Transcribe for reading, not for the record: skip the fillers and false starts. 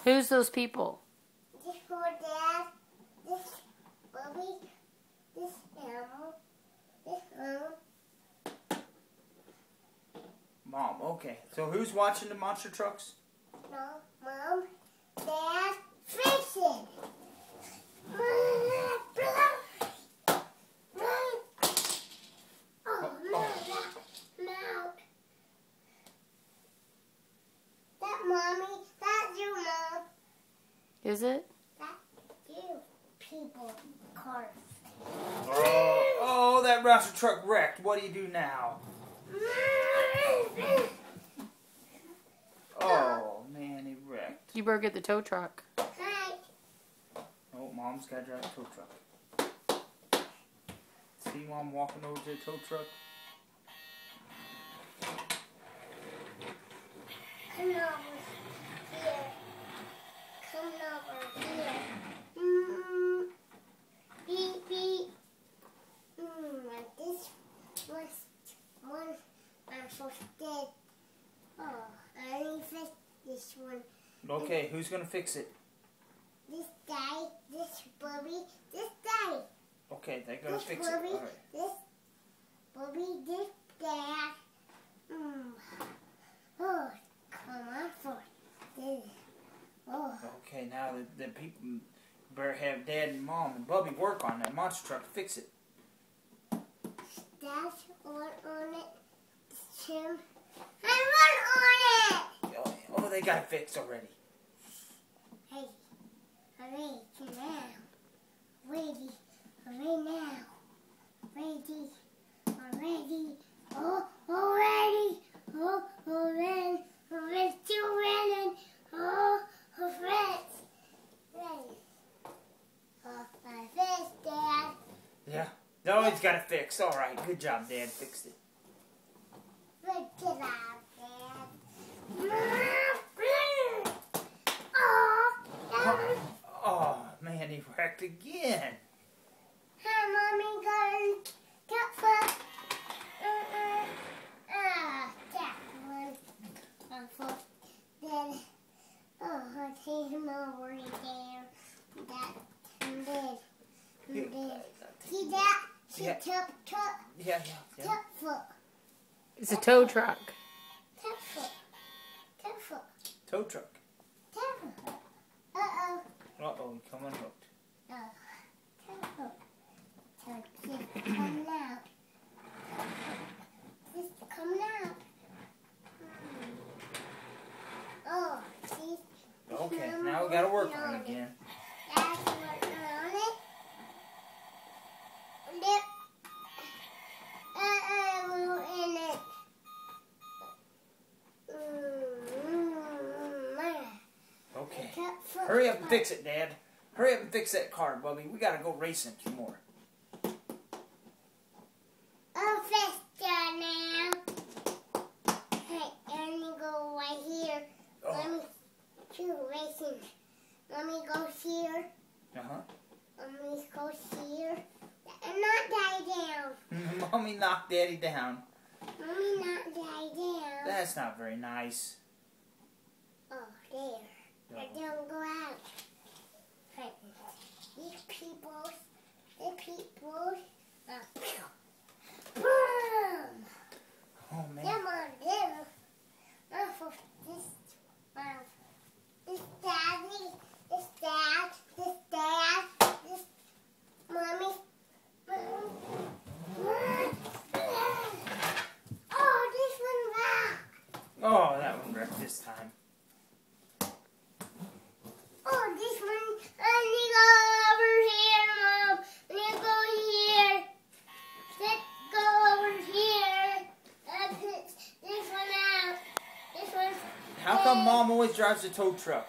Who's those people? This for Dad, this Bubby, this animal, this Mom, okay. So who's watching the monster trucks? no, Mom, Dad, fishing. That Mommy, that's you, Mom. Is it? That's you, people, cars. Oh, that monster truck wrecked. What do you do now? Oh, man, he wrecked. You better get the tow truck. Hi. Oh, Mom's got to drive the tow truck. See Mom walking over to the tow truck? Come over here. Come over here. Beep, beep. This was one I'm supposed to get. Oh, I only fixed this one. Okay, who's going to fix it? This guy, this Bubby, this guy. Okay, they're going to This fix Bubby, it. All right. this Bubby, this Dad. Oh, come on for this. Oh. Okay, now the people better have Dad and Mom and Bubby work on that monster truck to fix it. Dad's on it. Tim. I run on it! Oh, they got it fixed already. Hey, hurry now. Ready, hurry now. Ready, already. Oh, already. Oh, already. Already, still running. Oh, friends. Ready. Oh, my fist, Dad. Yeah. No, he's got it fixed. All right, good job, Dad. Fixed it. Good job, Dad. Oh, man, he wrecked again. Hi, Mommy, got foot. That one. Then, I take him over there. That, and then. See that? See, Yeah. tap. Yeah. Tap foot. It's a tow truck. Tap foot. Tow truck. Tap foot. Uh-oh. Uh-oh, he come unhooked. Tap foot. Just come out. Just come out. Oh, see? Okay, now we got to work on it again. That's working on it. Dip. In it. Okay. Tap foot. Hurry up and fix it, Dad. Hurry up and fix that car, Bubby. We got to go racing some more. Oh, faster now. Hey, let me go right here. Oh. Let me do racing. Let me go here. Uh-huh. Let me go here. And knock Daddy down. Mommy knocked Daddy down. Mommy knock Daddy down. That's not very nice. Oh, there. I don't go out. Hey, these people. Boom! Oh, man. Come on, there. For this daddy, this dad, this mommy. Oh, this one rock. Oh, that one wrecked this time. Oh, this one. Let me go over here, Mom. Let me go here. Let's go over here. Put this one out. This one. How come Mom always drives the tow truck?